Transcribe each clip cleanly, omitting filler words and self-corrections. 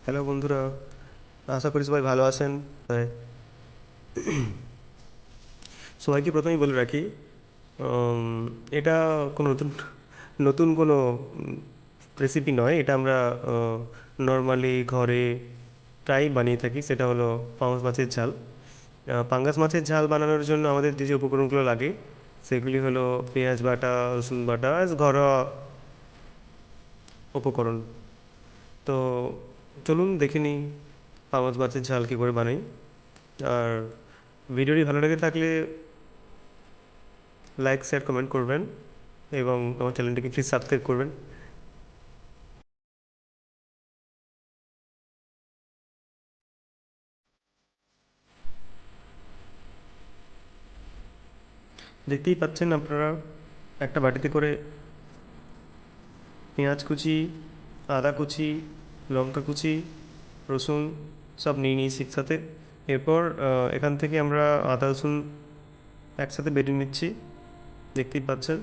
Hello বন্ধুরা, আশা করি সবাই ভালো আছেন। তাই সবাইকে প্রথমেই বলে রাখি, এটা কোনো নতুন নতুন কোনো রেসিপি নয়। এটা আমরা নর্মালি ঘরে প্রায়ই বানিয়ে থাকি। সেটা হলো পাঙাশ মাছের ঝাল। পাঙ্গাস মাছের ঝাল বানানোর জন্য আমাদের যে যে উপকরণগুলো লাগে সেগুলি হলো পেঁয়াজ বাটা, রসুন বাটা, ঘরোয়া উপকরণ। তো চলুন দেখে নিই পাঙাশ মাছের ঝাল কী করে বানাই। আর ভিডিওটি ভালো লেগে থাকলে লাইক শেয়ার কমেন্ট করবেন এবং আমার চ্যানেলটিকে প্লিজ সাবস্ক্রাইব করবেন। দেখতেই পাচ্ছেন আপনারা, একটা বাটিতে করে পেঁয়াজ কুচি, আদা কুচি, লঙ্কা কুচি, রসুন সব নিয়ে নিয়েছি একসাথে। এরপর এখান থেকে আমরা আদা রসুন একসাথে বেটে নিচ্ছি। দেখতেই পাচ্ছেন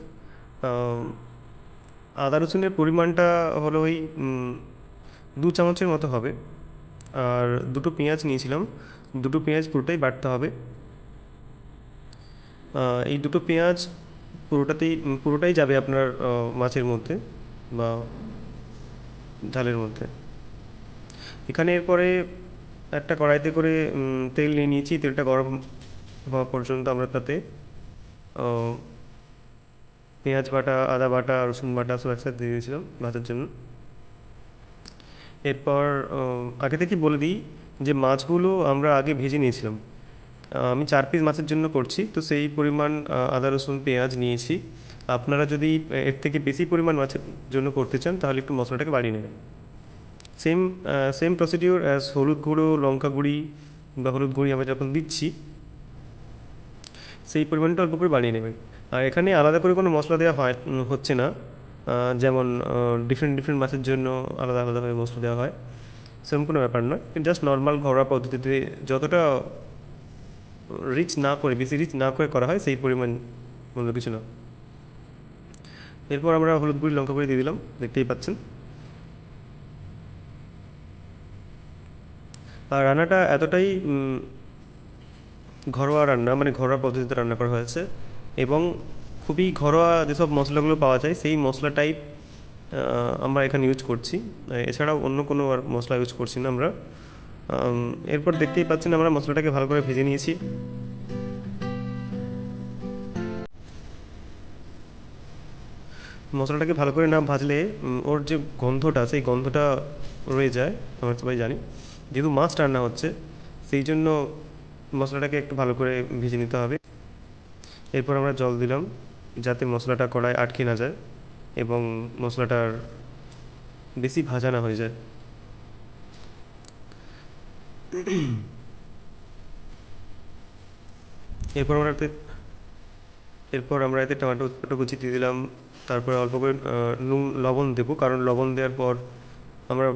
আদা রসুনের পরিমাণটা হলো ওই 2 চামচের মতো হবে। আর দুটো পেঁয়াজ নিয়েছিলাম, দুটো পেঁয়াজ পুরোটাই বাটতে হবে। এই দুটো পেঁয়াজ পুরোটাই যাবে আপনার মাছের মধ্যে বা ঝালের মধ্যে। এখানে এরপরে একটা কড়াইতে করে তেল নিয়ে নিয়েছি। তেলটা গরম হওয়া পর্যন্ত আমরা তাতে আহ, পেঁয়াজ বাটা, আদা বাটা, রসুন বাটা সব একসাথে দিয়ে দিয়েছিলাম ভাজার জন্য। এরপর আগে থেকে বলে দিই যে মাছগুলো আমরা আগে ভেজে নিয়েছিলাম। আমি 4 পিস মাছের জন্য করছি, তো সেই পরিমাণ আদা রসুন পেঁয়াজ নিয়েছি। আপনারা যদি এর থেকে বেশি পরিমাণ মাছের জন্য করতে চান তাহলে একটু মশলাটাকে বাড়িয়ে নেবেন। সেম সেম প্রসিডিওর অ্যাজ হলুদ গুঁড়ো, লঙ্কা গুঁড়ি বা হলুদ গুঁড়ি আমরা যখন দিচ্ছি সেই পরিমাণটা অল্প করে বাড়িয়ে নেবেন। আর এখানে আলাদা করে কোনো মশলা দেওয়া হচ্ছে না। যেমন ডিফারেন্ট ডিফারেন্ট মাছের জন্য আলাদা আলাদাভাবে মশলা দেওয়া হয়, সেরকম কোনো ব্যাপার নয়। জাস্ট নর্মাল ঘরোয়া পদ্ধতিতে যতটা রিচ না করে, বেশি রিচ না করে করা হয় সেই পরিমাণ অন্য কিছু না। এরপর আমরা হলুদ গুঁড়ি, লঙ্কা গুঁড়ি দিয়ে দিলাম, দেখতেই পাচ্ছেন। আর রান্নাটা এতটাই ঘরোয়া রান্না, মানে ঘরোয়া পদ্ধতিতে রান্না করা হয়েছে এবং খুবই ঘরোয়া যেসব মশলাগুলো পাওয়া যায় সেই মশলা টাইপ আমরা এখানে ইউজ করছি। এছাড়াও অন্য কোনো আর মশলা ইউজ করছি না আমরা। এরপর দেখতেই পাচ্ছেন আমরা মশলাটাকে ভালো করে ভেজে নিয়েছি। মশলাটাকে ভালো করে না ভাজলে ওর যে গন্ধটা, সেই গন্ধটা রয়ে যায়, আমরা সবাই জানি। যেহেতু মাছ রান্না হচ্ছে সেই জন্য মশলাটাকে একটু ভালো করে ভেজে নিতে হবে। এরপর আমরা জল দিলাম যাতে মশলাটা কড়ায় আটকে না যায় এবং মশলাটার বেশি ভাজা না হয়ে যায়। এরপর আমরা এতে এরপর আমরা এতে টমেটো কুচি দিয়ে দিলাম। তারপরে অল্প করে নুন লবণ দেবো, কারণ লবণ দেওয়ার পর আমরা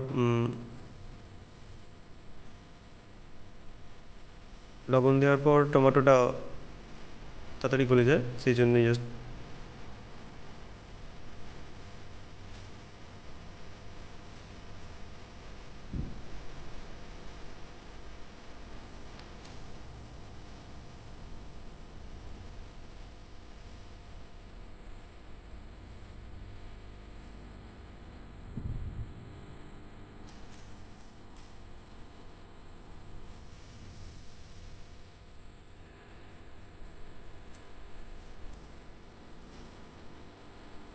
লবণ দেওয়ার পর টমেটোটা তাড়াতাড়ি গলে যায়, সেই জন্যই জাস্ট।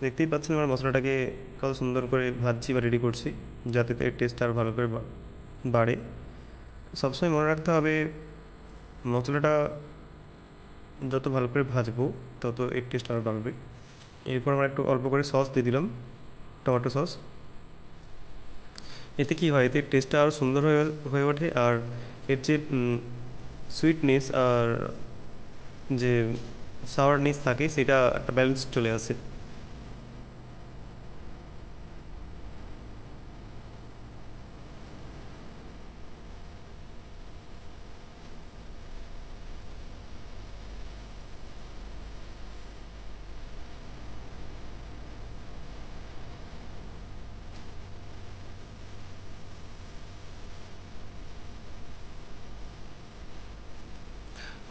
দেখতেই পাচ্ছেন আমার মশলাটাকে কত সুন্দর করে ভাজছি বা রেডি করছি, যাতে এর টেস্ট আরও ভালো করে বাড়ে। সবসময় মনে রাখতে হবে মশলাটা যত ভালো করে ভাজবো তত এর টেস্ট আরও বাড়বে। এরপর আমরা একটু অল্প করে সস দিয়ে দিলাম, টমেটো সস। এতে কী হয়, এতে টেস্টটা আরও সুন্দর হয়ে হয়ে ওঠে। আর এর যে সুইটনেস আর যে সাওয়ারনেস থাকে সেটা একটা ব্যালেন্স চলে আসে।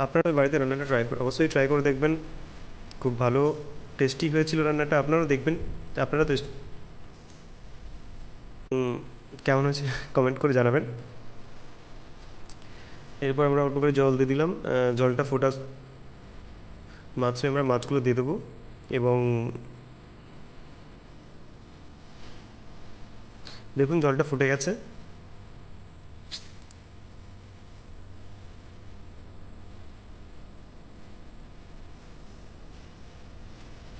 আপনারা বাড়িতে রান্নাটা অবশ্যই ট্রাই করে দেখবেন। খুব ভালো টেস্টি হয়েছিল রান্নাটা, আপনারাও দেখবেন। আপনারা তো কেমন হয়েছে কমেন্ট করে জানাবেন। এরপর আমরা অল্প করে জল দিয়ে দিলাম, জলটা ফোটা মাছে আমরা মাছগুলো দিয়ে দেবো এবং দেখুন জলটা ফুটে গেছে।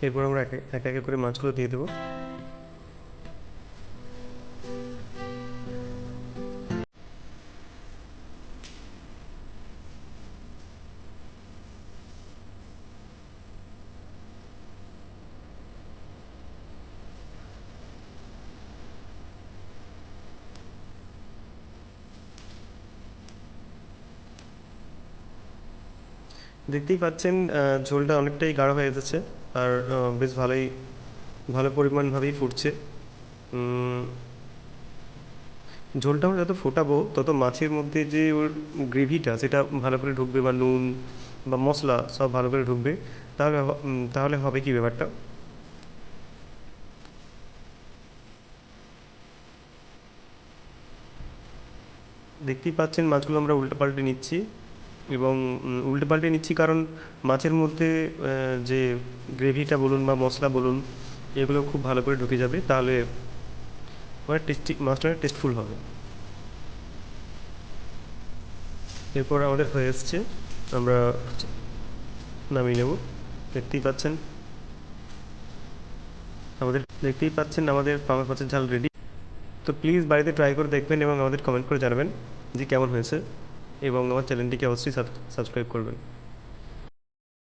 এরপর আমরা একে একে করে মাছগুলো দিয়ে দেবো। দেখতেই পাচ্ছেন ঝোলটা অনেকটাই গাঢ় হয়ে এসেছে, আর বেশ ভালো পরিমাণভাবেই ফুটছে। উম, ঝোলটা আমরা যত ফোটাবো তত মাছের মধ্যে যে ওর গ্রেভিটা সেটা ভালো করে ঢুকবে, বা নুন বা মশলা সব ভালো করে ঢুকবে। তাহলে হবে কি ব্যাপারটা, দেখতেই পাচ্ছেন মাছগুলো আমরা উল্টে পাল্টে নিচ্ছি, এবং উল্টে পাল্টে নিচ্ছি কারণ মাছের মধ্যে যে গ্রেভিটা বলুন বা মশলা বলুন, এগুলো খুব ভালো করে ঢুকে যাবে, তাহলে মাছটা টেস্টফুল হবে। এরপর আমাদের হয়ে এসছে, আমরা নামিয়ে নেব। দেখতেই পাচ্ছেন আমাদের পাঙাশ মাছের ঝাল রেডি। তো প্লিজ বাড়িতে ট্রাই করে দেখবেন এবং আমাদের কমেন্ট করে জানাবেন যে কেমন হয়েছে, এবং আমার চ্যানেলটিকে অবশ্যই সাবস্ক্রাইব করবেন।